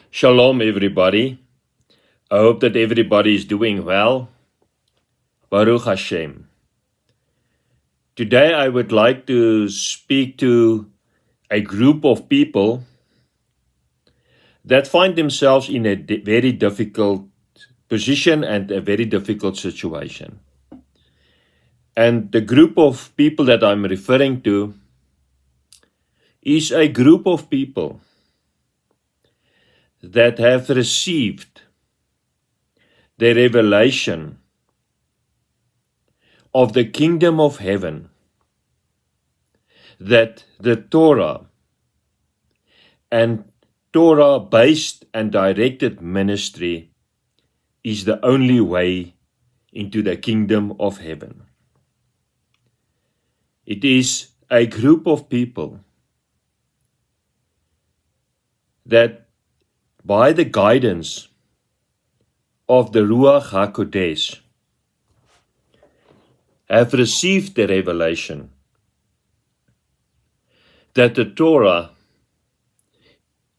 Shalom, everybody. I hope that everybody is doing well. Baruch Hashem. Today, I would like to speak to a group of people that find themselves in a very difficult position and a very difficult situation. And the group of people that I'm referring to is a group of people that have received the revelation of the kingdom of heaven, that the Torah and Torah-based and directed ministry is the only way into the kingdom of heaven. It is a group of people that, by the guidance of the Ruach HaKodesh, have received the revelation that the Torah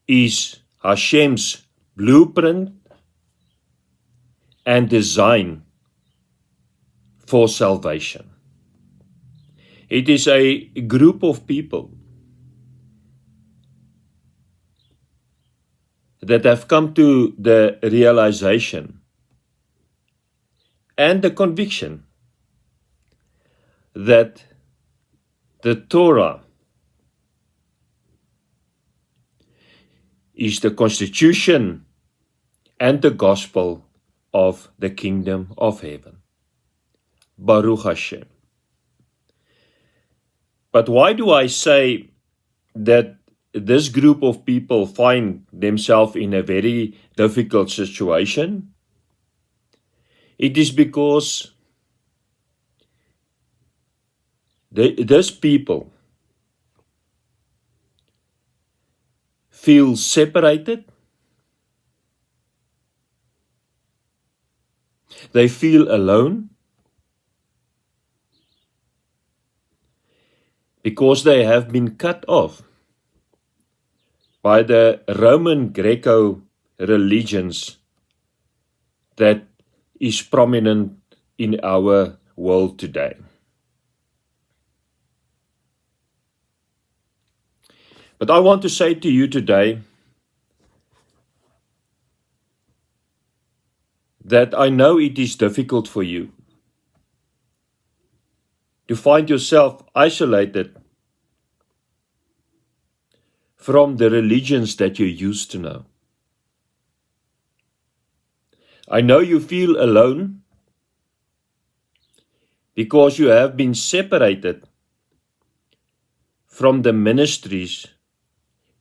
is Hashem's blueprint and design for salvation. It is a group of people that have come to the realization and the conviction that the Torah is the constitution and the gospel of the kingdom of heaven. Baruch Hashem. But why do I say that this group of people find themselves in a very difficult situation? It is because these people feel separated. They feel alone because they have been cut off by the Roman Greco religions that is prominent in our world today. But I want to say to you today that I know it is difficult for you to find yourself isolated from the religions that you used to know. I know you feel alone because you have been separated from the ministries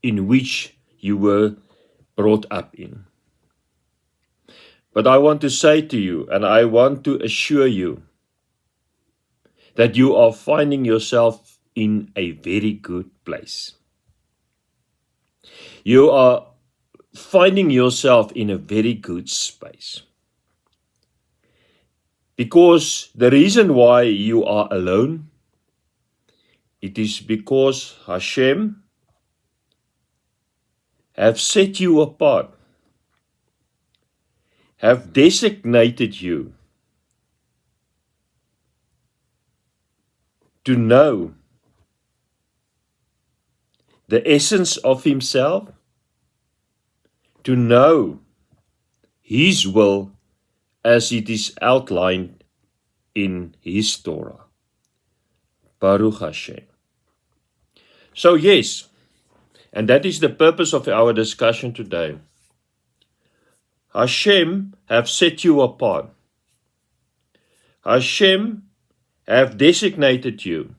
in which you were brought up in. But I want to say to you, and I want to assure you, that you are finding yourself in a very good place. You are finding yourself in a very good space. Because the reason why you are alone, it is because Hashem have set you apart, have designated you to know the essence of Himself, to know His will as it is outlined in His Torah. Baruch Hashem. So yes, and that is the purpose of our discussion today. Hashem have set you apart. Hashem have designated you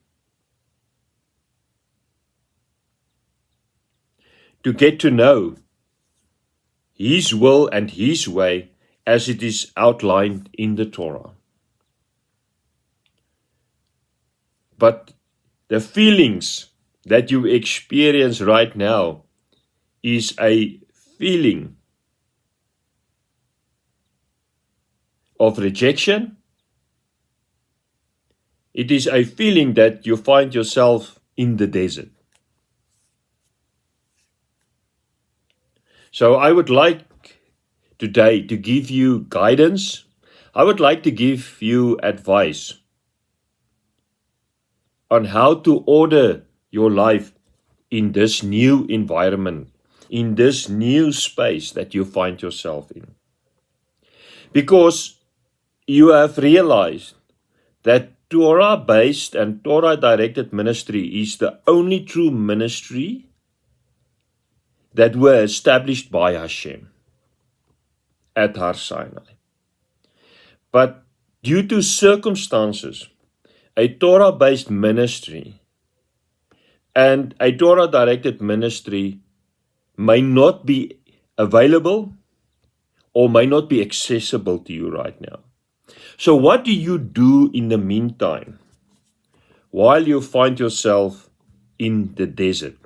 to get to know His will and His way as it is outlined in the Torah. But the feelings that you experience right now is a feeling of rejection. It is a feeling that you find yourself in the desert. So I would like today to give you guidance. I would like to give you advice on how to order your life in this new environment, in this new space that you find yourself in. Because you have realized that Torah-based and Torah-directed ministry is the only true ministry that were established by Hashem at Har Sinai. But due to circumstances, a Torah-based ministry and a Torah-directed ministry may not be available or may not be accessible to you right now. So what do you do in the meantime while you find yourself in the desert?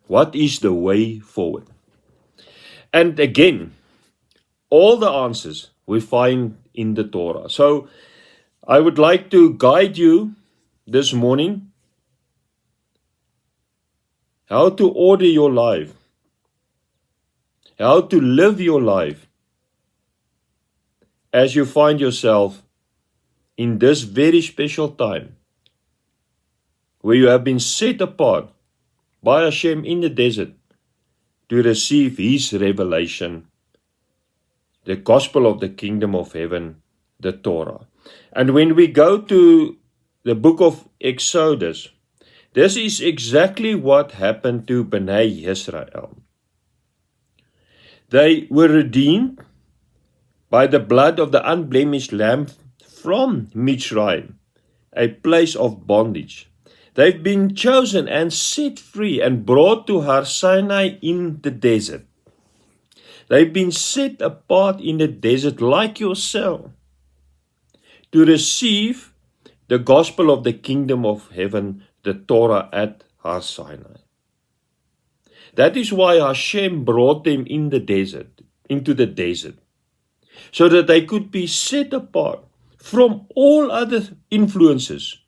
What is the way forward? And again, all the answers we find in the Torah. So I would like to guide you this morning how to order your life, how to live your life as you find yourself in this very special time where you have been set apart by Hashem in the desert to receive His revelation, the gospel of the kingdom of heaven, the Torah. And when we go to the book of Exodus, this is exactly what happened to Bnei Israel. They were redeemed by the blood of the unblemished lamb from Mitzrayim, a place of bondage. They've been chosen and set free and brought to Har Sinai in the desert. They've been set apart in the desert like yourself to receive the gospel of the kingdom of heaven, the Torah at Har Sinai. That is why Hashem brought them in the desert, into the desert, so that they could be set apart from all other influences,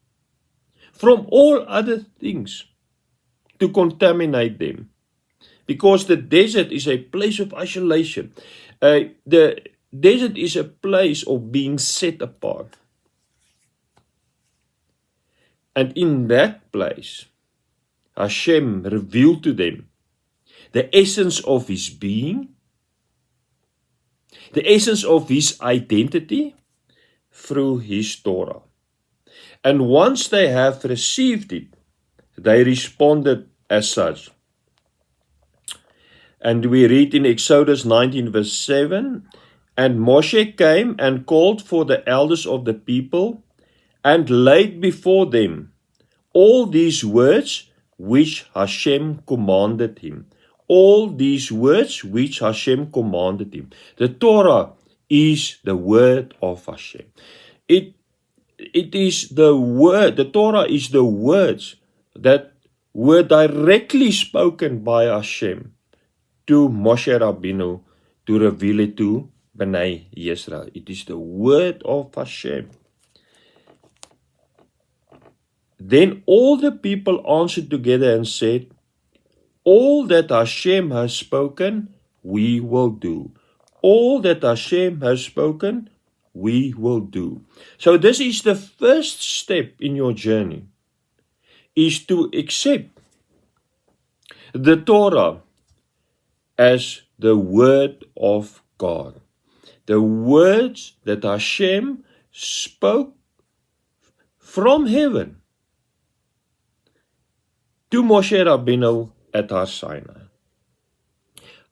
from all other things to contaminate them. Because the desert is a place of isolation. The desert is a place of being set apart. And in that place, Hashem revealed to them the essence of His being, the essence of His identity through His Torah. And once they have received it, they responded as such. And we read in Exodus 19 verse 7, "And Moshe came and called for the elders of the people and laid before them all these words which Hashem commanded him." All these words which Hashem commanded him. The Torah is the word of Hashem. It is the word, the Torah is the words that were directly spoken by Hashem to Moshe Rabbeinu to reveal it to Bnei Yisrael. It is the word of Hashem. Then all the people answered together and said, "All that Hashem has spoken, we will do. All that Hashem has spoken, we will do." So this is the first step in your journey, is to accept the Torah as the word of God. The words that Hashem spoke from heaven to Moshe Rabbeinu at Har Sinai.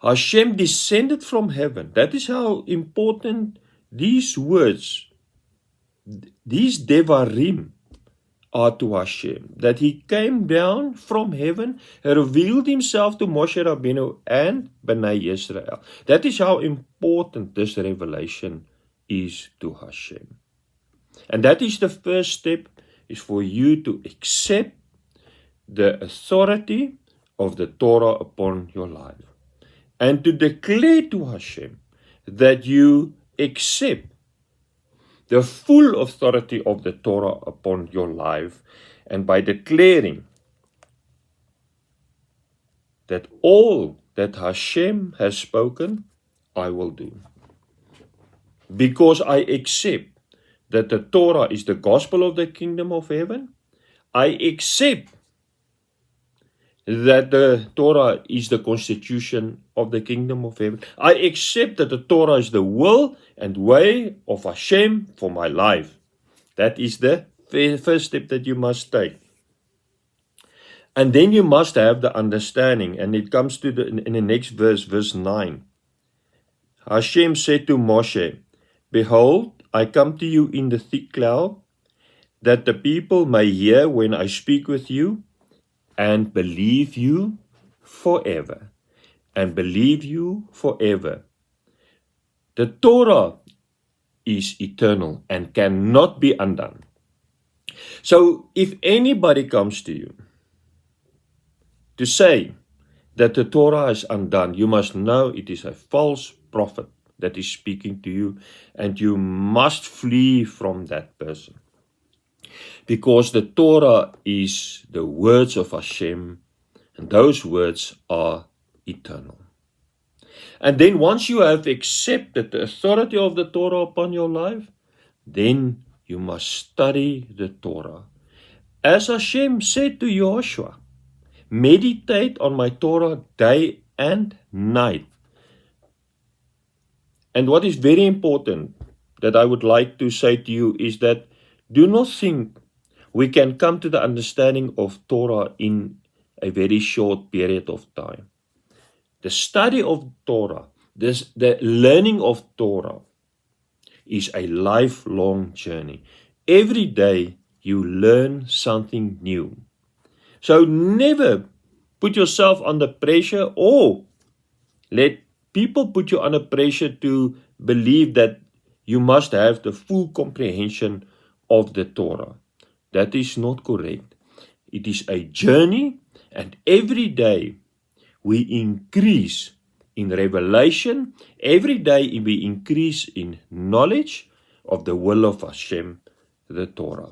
Hashem descended from heaven. That is how important these words, these Devarim, are to Hashem. That He came down from heaven and revealed Himself to Moshe Rabbeinu and Bnei Yisrael. That is how important this revelation is to Hashem. And that is the first step, is for you to accept the authority of the Torah upon your life. And to declare to Hashem that you accept the full authority of the Torah upon your life. and by declaring that all that Hashem has spoken, I will do. Because I accept that the Torah is the gospel of the kingdom of heaven, I accept that the Torah is the constitution of the kingdom of heaven. I accept that the Torah is the will and way of Hashem for my life. That is the first step that you must take. And then you must have the understanding, and it comes to in the next verse, verse 9. Hashem said to Moshe, Behold, I come to you in the thick cloud, that the people may hear when I speak with you, and believe you forever. And believe you forever. The Torah is eternal and cannot be undone. So if anybody comes to you to say that the Torah is undone, you must know it is a false prophet that is speaking to you, and you must flee from that person. Because the Torah is the words of Hashem, and those words are eternal. And then once you have accepted the authority of the Torah upon your life, then you must study the Torah. As Hashem said to Joshua, meditate on my Torah day and night. And what is very important that I would like to say to you is that do not think we can come to the understanding of Torah in a very short period of time. The study of Torah, the learning of Torah is a lifelong journey. Every day you learn something new. So never put yourself under pressure or let people put you under pressure to believe that you must have the full comprehension of the Torah. That is not correct. It is a journey, and every day we increase in revelation. Every day we increase in knowledge of the will of Hashem, the Torah.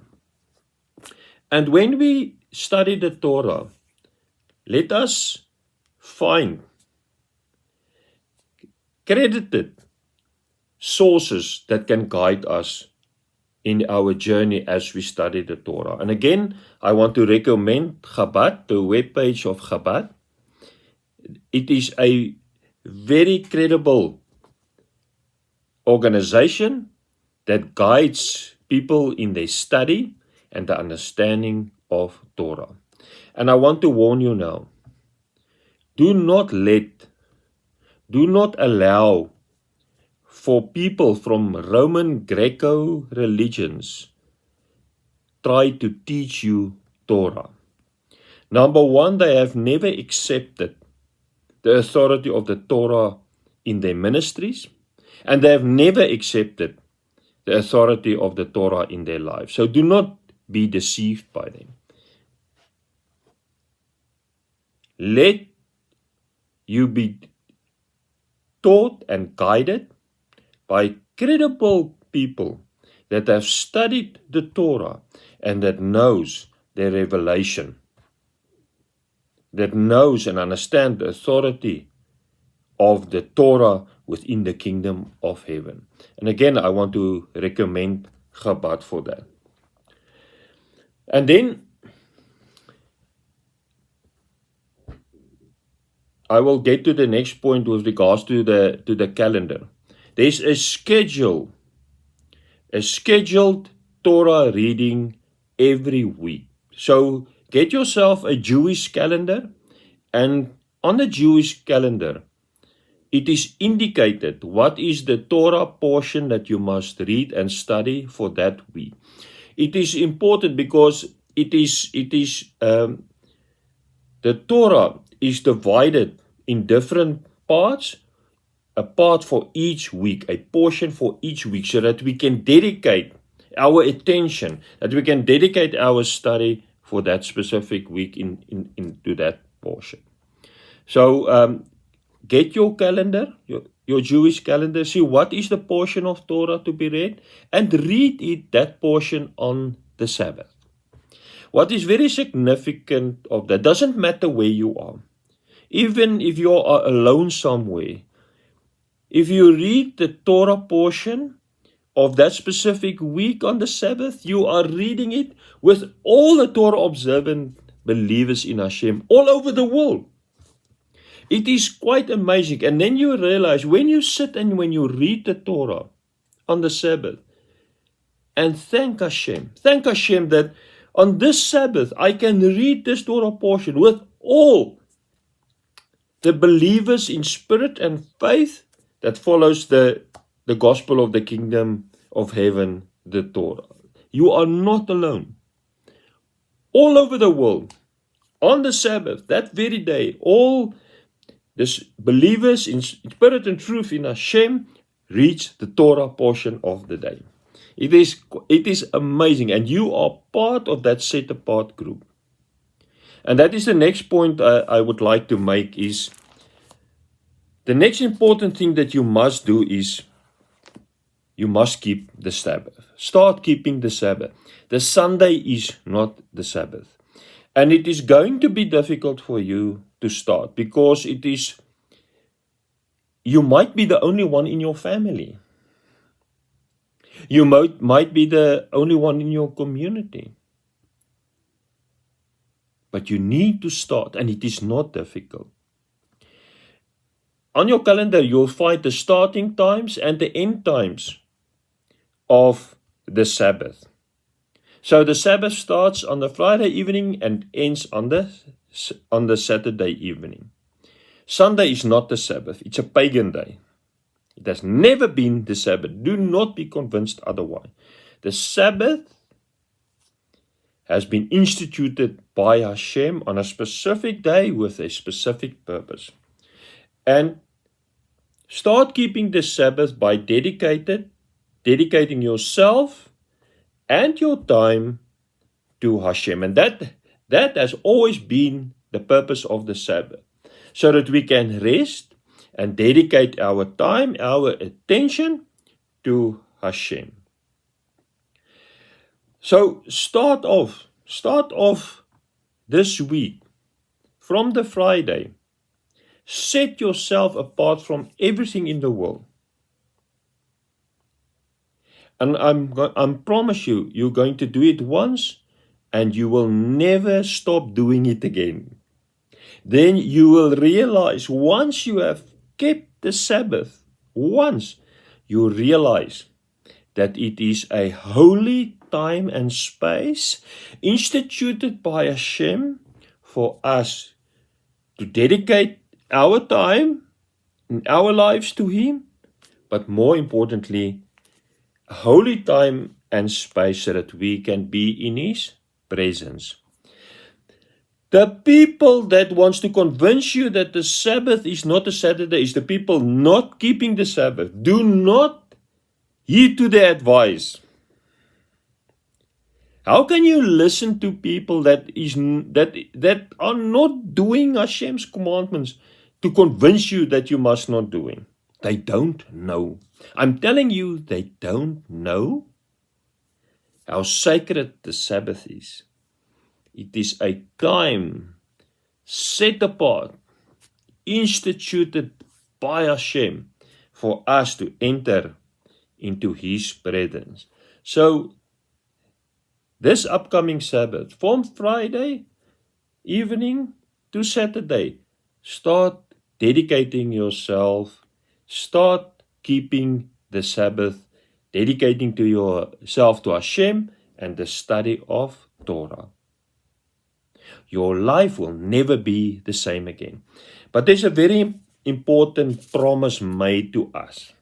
And when we study the Torah, let us find credited sources that can guide us in our journey as we study the Torah. And again, I want to recommend Chabad, the webpage of Chabad. It is a very credible organization that guides people in their study and the understanding of Torah. And I want to warn you now, do not allow for people from Roman Greco religions try to teach you Torah. Number one, they have never accepted the authority of the Torah in their ministries, and they have never accepted the authority of the Torah in their lives. So do not be deceived by them. Let you be taught and guided by credible people that have studied the Torah and that knows their revelation, that knows and understands the authority of the Torah within the kingdom of heaven. And again, I want to recommend Chabad for that. And then I will get to the next point with regards to the calendar. There's a scheduled Torah reading every week. So get yourself a Jewish calendar, and on the Jewish calendar, it is indicated what is the Torah portion that you must read and study for that week. It is important because the Torah is divided in different parts, a part for each week, a portion for each week, so that we can dedicate our attention, that we can dedicate our study for that specific week into that portion. So get your calendar, your Jewish calendar, see what is the portion of Torah to be read, and read that portion on the Sabbath. What is very significant of that, doesn't matter where you are, even if you are alone somewhere, if you read the Torah portion of that specific week on the Sabbath, you are reading it with all the Torah observant believers in Hashem all over the world. It is quite amazing. And then you realize when you sit and when you read the Torah on the Sabbath and thank Hashem that on this Sabbath I can read this Torah portion with all the believers in spirit and faith that follows the gospel of the kingdom of heaven, the Torah. You are not alone. All over the world, on the Sabbath, that very day, all the believers in spirit and truth in Hashem reach the Torah portion of the day. It is amazing, and you are part of that set-apart group. And that is the next point I would like to make is, the next important thing that you must do is, you must keep the Sabbath. Start keeping the Sabbath. The Sunday is not the Sabbath. And it is going to be difficult for you to start because you might be the only one in your family. You might be the only one in your community. But you need to start, and it is not difficult. On your calendar, you'll find the starting times and the end times of the Sabbath. So the Sabbath starts on the Friday evening and ends on the Saturday evening. Sunday is not the Sabbath. It's a pagan day. It has never been the Sabbath. Do not be convinced otherwise. The Sabbath has been instituted by Hashem on a specific day with a specific purpose. And start keeping the Sabbath by dedicating yourself and your time to Hashem. And that has always been the purpose of the Sabbath, so that we can rest and dedicate our time, our attention to Hashem. So start off this week from the Friday. Set yourself apart from everything in the world. And I promise you, you're going to do it once and you will never stop doing it again. Then you will realize once you have kept the Sabbath, once you realize that it is a holy time and space instituted by Hashem for us to dedicate our time and our lives to Him, but more importantly, a holy time and space so that we can be in His presence. The people that wants to convince you that the Sabbath is not a Saturday is the people not keeping the Sabbath. Do not heed to their advice. How can you listen to people that are not doing Hashem's commandments to convince you that you must not do it? They don't know. I'm telling you, they don't know how sacred the Sabbath is. It is a time set apart, instituted by Hashem for us to enter into His presence. So, this upcoming Sabbath, from Friday evening to Saturday, start dedicating yourself, start keeping the Sabbath, dedicating to yourself to Hashem and the study of Torah. Your life will never be the same again. But there's a very important promise made to us.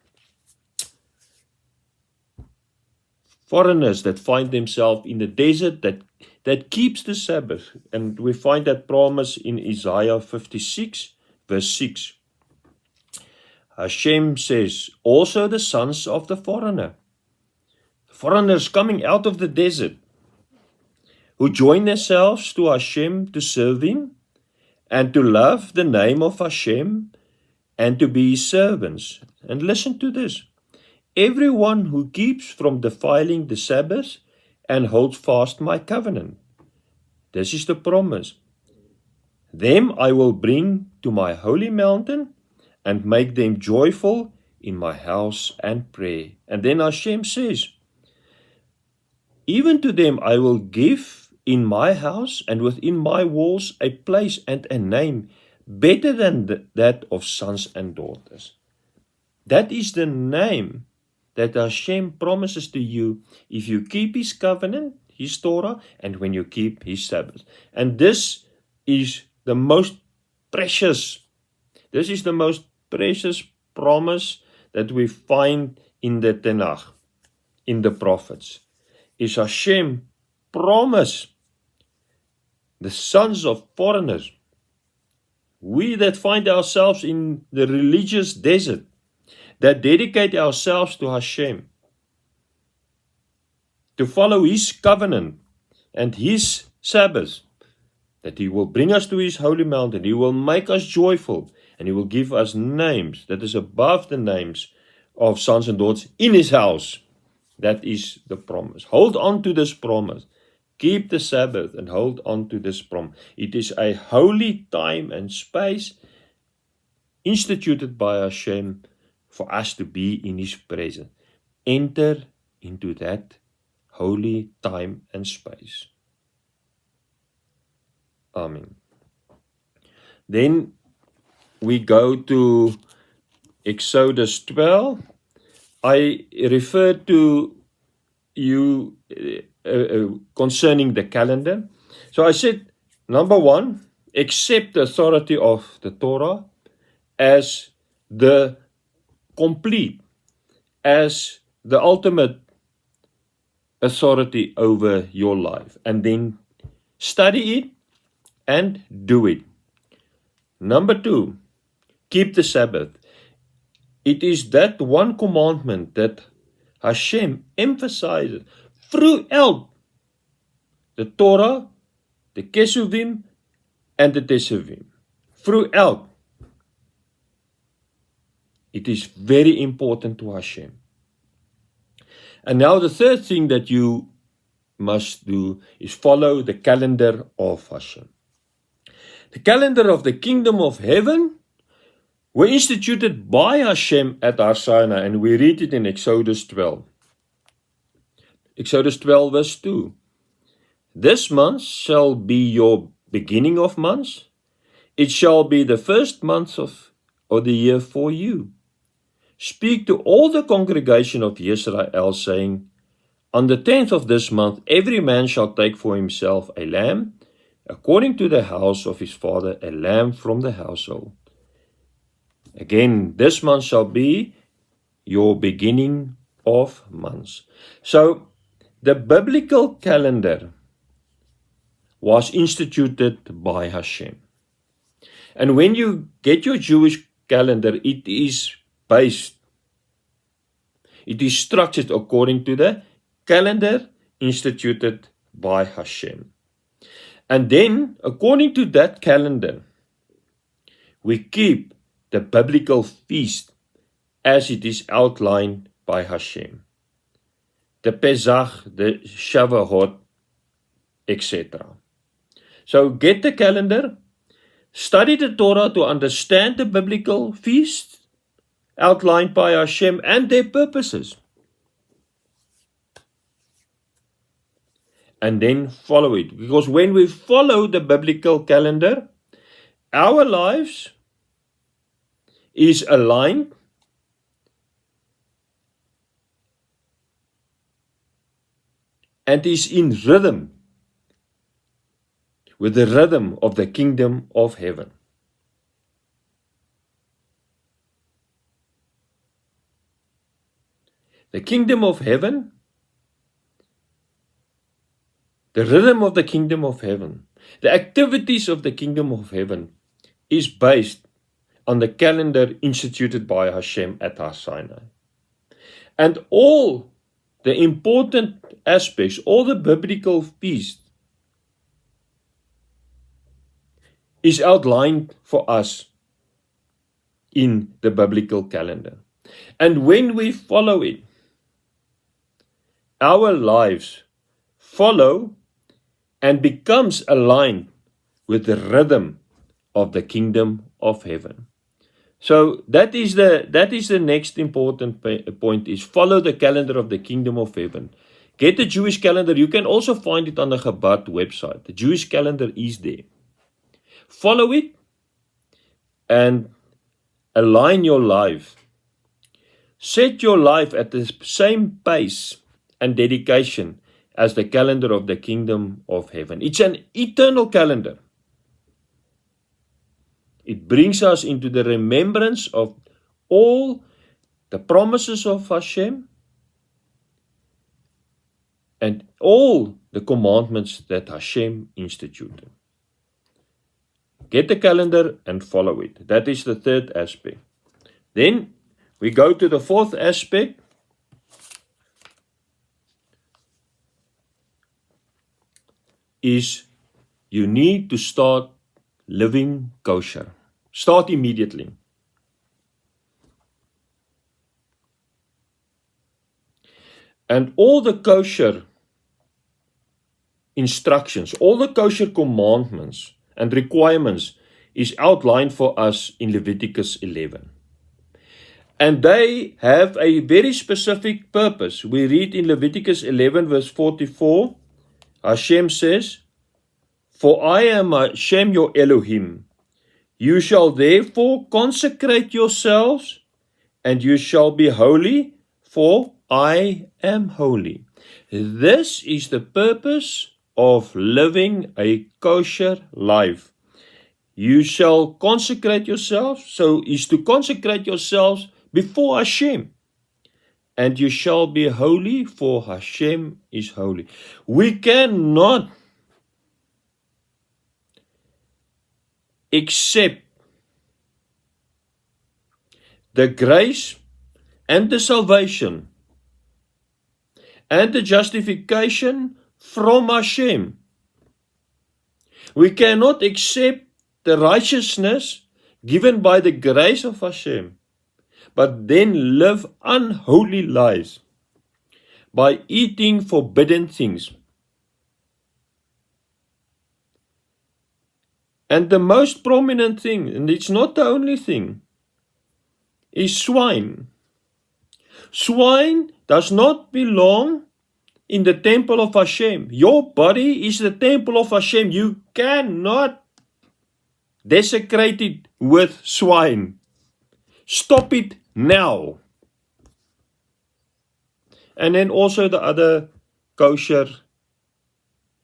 Foreigners that find themselves in the desert that keeps the Sabbath. And we find that promise in Isaiah 56, verse 6. Hashem says, also the sons of the foreigners coming out of the desert, who join themselves to Hashem to serve Him and to love the name of Hashem and to be His servants. And listen to this. Everyone who keeps from defiling the Sabbath and holds fast my covenant, This is the promise. Them I will bring to my holy mountain and make them joyful in my house and pray. And then Hashem says, even to them I will give in my house and within my walls a place and a name better than that of sons and daughters. That is the name that Hashem promises to you if you keep His covenant, His Torah, and when you keep His Sabbath. And this is the most precious promise that we find in the Tanakh, in the prophets, is Hashem promise the sons of foreigners, we that find ourselves in the religious desert, that dedicate ourselves to Hashem, to follow His covenant and His Sabbath, that He will bring us to His holy mountain, He will make us joyful, and He will give us names that is above the names of sons and daughters in His house. That is the promise. Hold on to this promise. Keep the Sabbath and hold on to this promise. It is a holy time and space instituted by Hashem for us to be in His presence. Enter into that holy time and space. Amen. Then we go to Exodus 12. I referred to you concerning the calendar. So I said, number one, accept the authority of the Torah as the complete, as the ultimate authority over your life. And then study it and do it. Number two, keep the Sabbath. It is that one commandment that Hashem emphasizes throughout the Torah, the Kesuvim, and the Tesuvim. Throughout. It is very important to Hashem. And now the third thing that you must do is follow the calendar of Hashem. The calendar of the kingdom of heaven were instituted by Hashem at Har Sinai, and we read it in Exodus 12. Exodus 12 verse 2. This month shall be your beginning of months. It shall be the first month of the year for you. Speak to all the congregation of Israel, saying, on the 10th of this month, every man shall take for himself a lamb, according to the house of his father, a lamb from the household. Again, this month shall be your beginning of months. So, the biblical calendar was instituted by Hashem. And when you get your Jewish calendar, it is structured according to the calendar instituted by Hashem. And then, according to that calendar, we keep the biblical feast as it is outlined by Hashem. The Pesach, the Shavuot, etc. So get the calendar, study the Torah to understand the biblical feast outlined by Hashem and their purposes. And then follow it. Because when we follow the biblical calendar, our lives is aligned and is in rhythm with the rhythm of the kingdom of heaven. The kingdom of heaven, the rhythm of the kingdom of heaven, the activities of the kingdom of heaven is based on the calendar instituted by Hashem at Har Sinai. And all the important aspects, all the biblical feasts is outlined for us in the biblical calendar. And when we follow it, our lives follow and becomes aligned with the rhythm of the kingdom of heaven. So that is the next important point, is follow the calendar of the kingdom of heaven. Get the Jewish calendar. You can also find it on the Chabad website. The Jewish calendar is there. Follow it and align your life. Set your life at the same pace and dedication as the calendar of the kingdom of heaven. It's an eternal calendar. It brings us into the remembrance of all the promises of Hashem and all the commandments that Hashem instituted. Get the calendar and follow it. That is the third aspect. Then we go to the fourth aspect. Is you need to start living kosher. Start immediately. And all the kosher instructions, all the kosher commandments and requirements is outlined for us in Leviticus 11. And they have a very specific purpose. We read in Leviticus 11 verse 44, Hashem says, "For I am Hashem your Elohim. You shall therefore consecrate yourselves, and you shall be holy, for I am holy." This is the purpose of living a kosher life. You shall consecrate yourselves, so is to consecrate yourselves before Hashem. And you shall be holy, for Hashem is holy. We cannot accept the grace and the salvation and the justification from Hashem. We cannot accept the righteousness given by the grace of Hashem, but then live unholy lives by eating forbidden things. And the most prominent thing, and it's not the only thing, is swine. Swine does not belong in the temple of Hashem. Your body is the temple of Hashem. You cannot desecrate it with swine. Stop it now. And then also the other kosher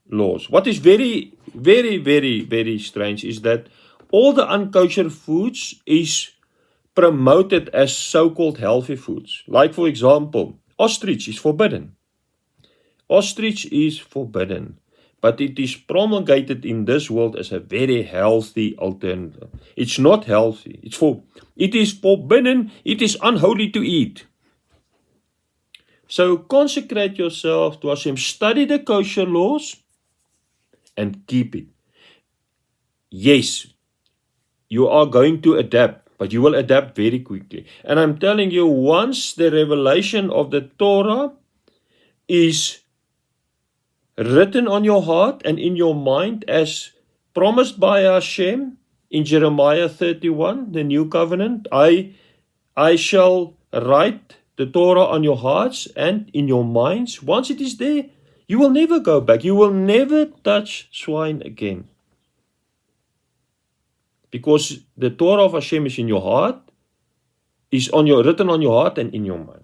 laws. What is very, very, very, very strange is that all the unkosher foods is promoted as so-called healthy foods. Like, for example, ostrich is forbidden. Ostrich is forbidden, but it is promulgated in this world as a very healthy alternative. It's not healthy. It is forbidden. It is unholy to eat. So consecrate yourself to Hashem. Study the kosher laws and keep it. Yes, you are going to adapt, but you will adapt very quickly. And I'm telling you, once the revelation of the Torah is written on your heart and in your mind as promised by Hashem in Jeremiah 31, the new covenant, I shall write the Torah on your hearts and in your minds. Once it is there, you will never go back. You will never touch swine again. Because the Torah of Hashem is in your heart, is written on your heart and in your mind.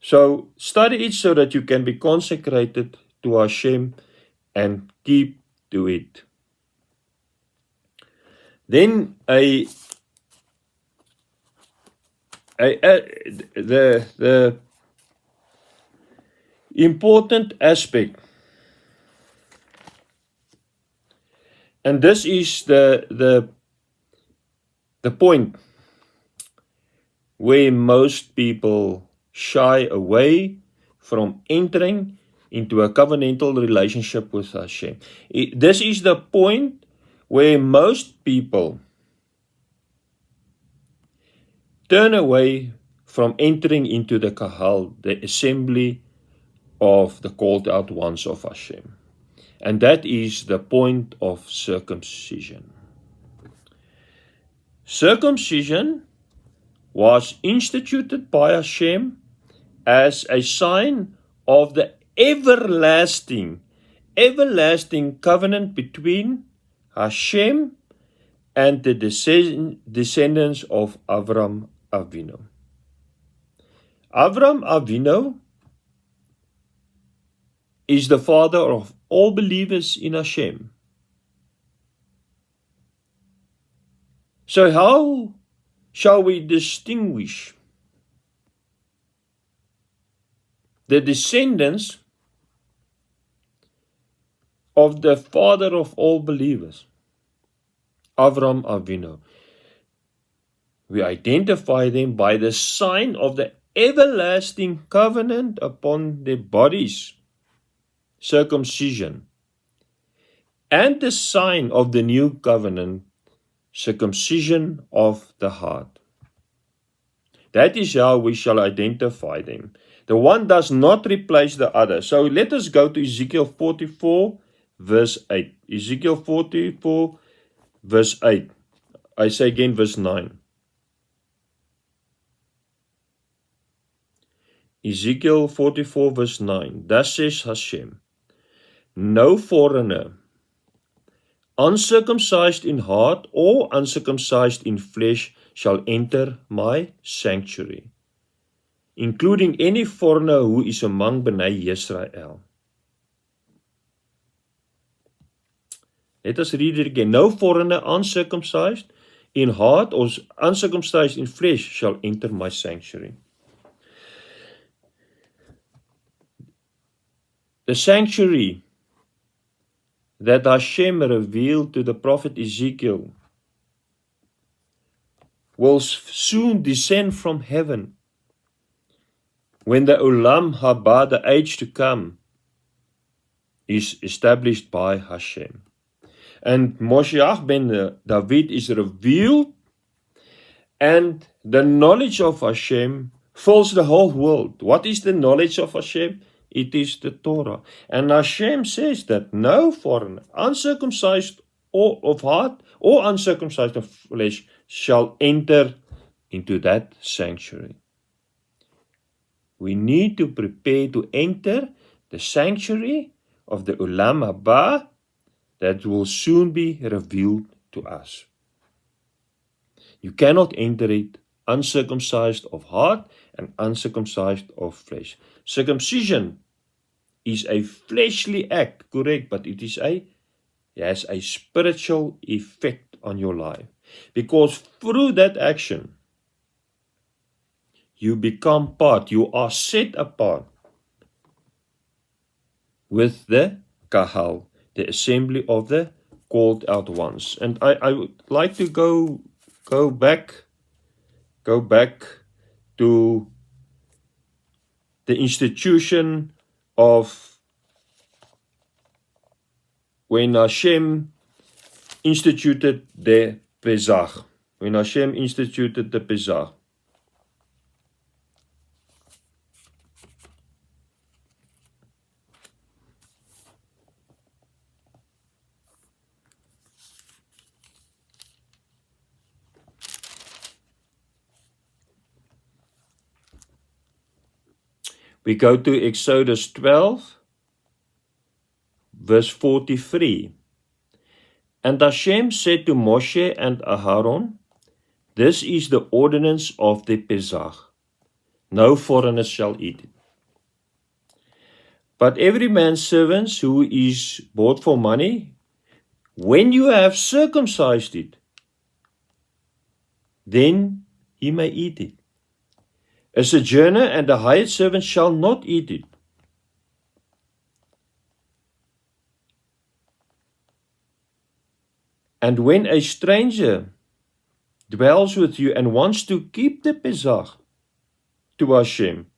So study it so that you can be consecrated to Hashem and keep to it. Then the important aspect, and this is the point where most people shy away from entering into a covenantal relationship with Hashem. This is the point where most people turn away from entering into the Kahal, the assembly of the called out ones of Hashem. And that is the point of circumcision. Circumcision was instituted by Hashem as a sign of the everlasting covenant between Hashem and the descendants of Avram Avinu. Avram Avinu is the father of all believers in Hashem. So how shall we distinguish the descendants of the father of all believers, Avram Avinu? We identify them by the sign of the everlasting covenant upon their bodies, circumcision, and the sign of the new covenant, circumcision of the heart. That is how we shall identify them. The one does not replace the other. So let us go to Ezekiel 44, verse 8. Ezekiel 44, verse 8. I say again, verse 9. Ezekiel 44, verse 9. Thus says Hashem, no foreigner, uncircumcised in heart or uncircumcised in flesh, shall enter my sanctuary, including any foreigner who is among Bnei Yisrael. Let us read it again. No foreigner uncircumcised in heart or uncircumcised in flesh shall enter my sanctuary. The sanctuary that Hashem revealed to the prophet Ezekiel will soon descend from heaven when the Olam Haba, the age to come, is established by Hashem. And Moshiach ben David is revealed, and the knowledge of Hashem fills the whole world. What is the knowledge of Hashem? It is the Torah. And Hashem says that no foreigner, uncircumcised or of heart or uncircumcised of flesh, shall enter into that sanctuary. We need to prepare to enter the sanctuary of the Olam Haba that will soon be revealed to us. You cannot enter it uncircumcised of heart and uncircumcised of flesh. Circumcision is a fleshly act, correct, but it has a spiritual effect on your life. Because through that action, you become part, you are set apart with the Kahal, the assembly of the called out ones. And I would like to go back to the institution of when Hashem instituted the Pesach. When Hashem instituted the Pesach. We go to Exodus 12, verse 43. And Hashem said to Moshe and Aaron, this is the ordinance of the Pesach. No foreigner shall eat it. But every man's servant who is bought for money, when you have circumcised it, then he may eat it. A sojourner and a hired servant shall not eat it. And when a stranger dwells with you and wants to keep the Pesach to Hashem,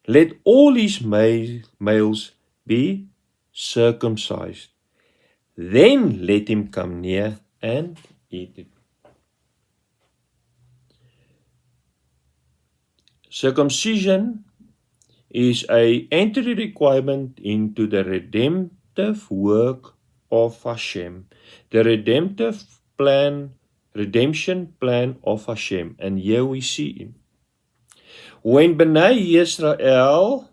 let all his males be circumcised. Then let him come near and eat it. Circumcision is an entry requirement into the redemptive redemptive work of Hashem, the redemption plan of Hashem. And here we see him. When Bnei Israel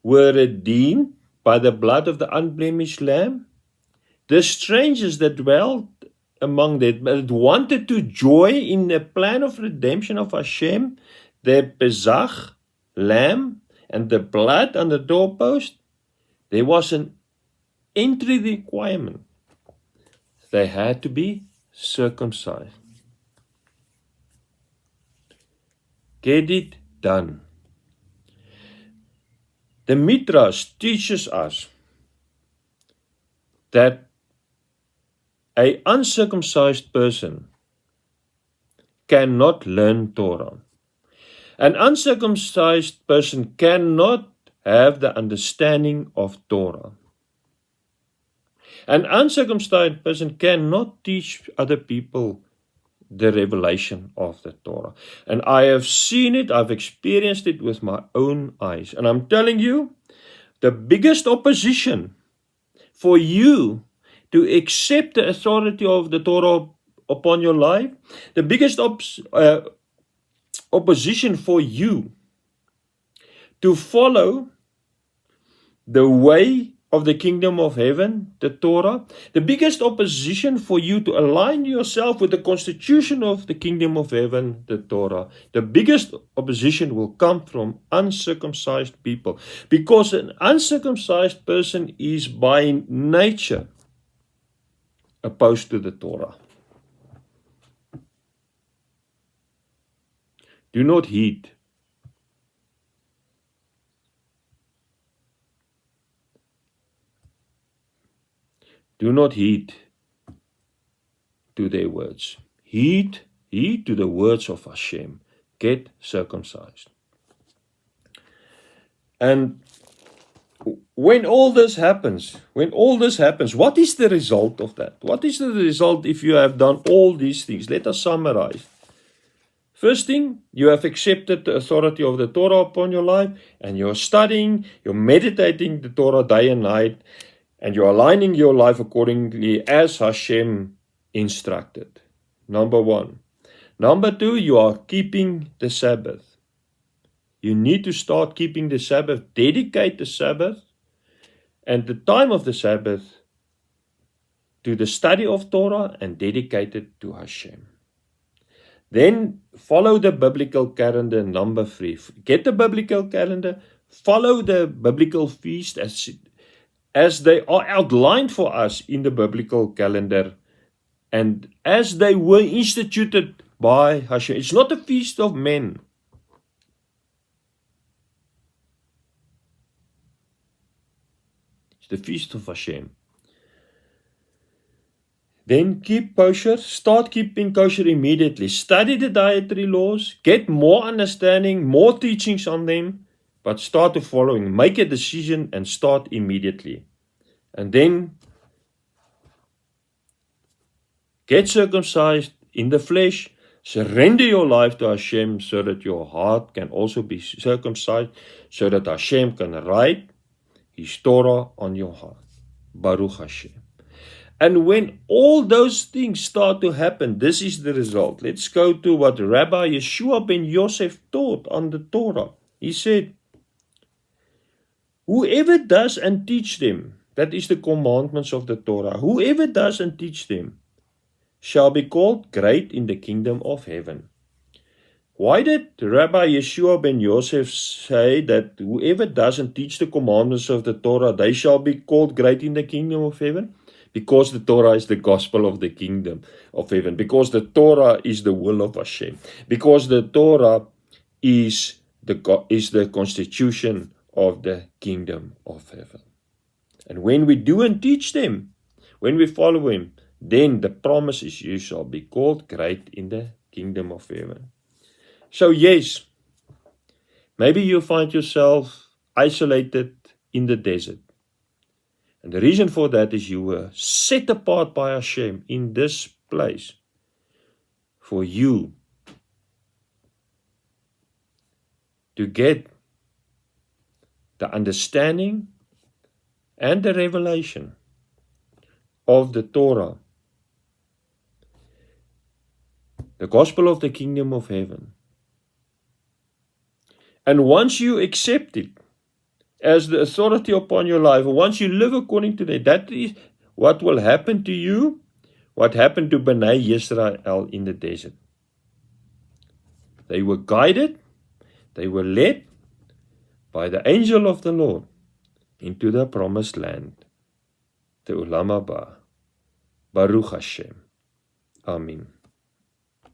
were redeemed by the blood of the unblemished lamb, the strangers that dwelt among them, that wanted to join in the plan of redemption of Hashem, the Pesach lamb and the blood on the doorpost, there was an entry requirement. They had to be circumcised. Get it done. The Midrash teaches us that an uncircumcised person cannot learn Torah. An uncircumcised person cannot have the understanding of Torah. An uncircumcised person cannot teach other people the revelation of the Torah. And I have seen it, I've experienced it with my own eyes. And I'm telling you, the biggest opposition for you to accept the authority of the Torah upon your life, the biggest opposition for you to follow the way of the kingdom of heaven, the Torah, the biggest opposition for you to align yourself with the constitution of the kingdom of heaven, the Torah, the biggest opposition will come from uncircumcised people, because an uncircumcised person is by nature opposed to the Torah. Do not heed. Do not heed to their words. Heed to the words of Hashem. Get circumcised. And when all this happens, what is the result of that? What is the result if you have done all these things? Let us summarize. First thing, you have accepted the authority of the Torah upon your life, and you're studying, you're meditating the Torah day and night, and you're aligning your life accordingly as Hashem instructed. Number one. Number two, you are keeping the Sabbath. You need to start keeping the Sabbath. Dedicate the Sabbath and the time of the Sabbath to the study of Torah and dedicate it to Hashem. Then follow the biblical calendar, number 3. Get the biblical calendar, follow the biblical feast as they are outlined for us in the biblical calendar and as they were instituted by Hashem. It's not a feast of men. It's the feast of Hashem. Then keep kosher. Start keeping kosher immediately. Study the dietary laws. Get more understanding, more teachings on them. But start to following. Make a decision and start immediately. And then get circumcised in the flesh. Surrender your life to Hashem so that your heart can also be circumcised, so that Hashem can write His Torah on your heart. Baruch Hashem. And when all those things start to happen, this is the result. Let's go to what Rabbi Yeshua ben Yosef taught on the Torah. He said, whoever does and teach them, that is the commandments of the Torah, whoever does and teach them shall be called great in the kingdom of heaven. Why did Rabbi Yeshua ben Yosef say that whoever does and teach the commandments of the Torah, they shall be called great in the kingdom of heaven? Because the Torah is the gospel of the kingdom of heaven. Because the Torah is the will of Hashem. Because the Torah is the constitution of the kingdom of heaven. And when we do and teach them, when we follow Him, then the promise is you shall be called great in the kingdom of heaven. So yes, maybe you find yourself isolated in the desert. And the reason for that is you were set apart by Hashem in this place for you to get the understanding and the revelation of the Torah, the gospel of the kingdom of heaven. And once you accept it as the authority upon your life, once you live according to that is what will happen to you, what happened to Bnei Yisrael in the desert. They were guided, they were led by the angel of the Lord into the promised land, the Olam Haba. Baruch Hashem. Amen.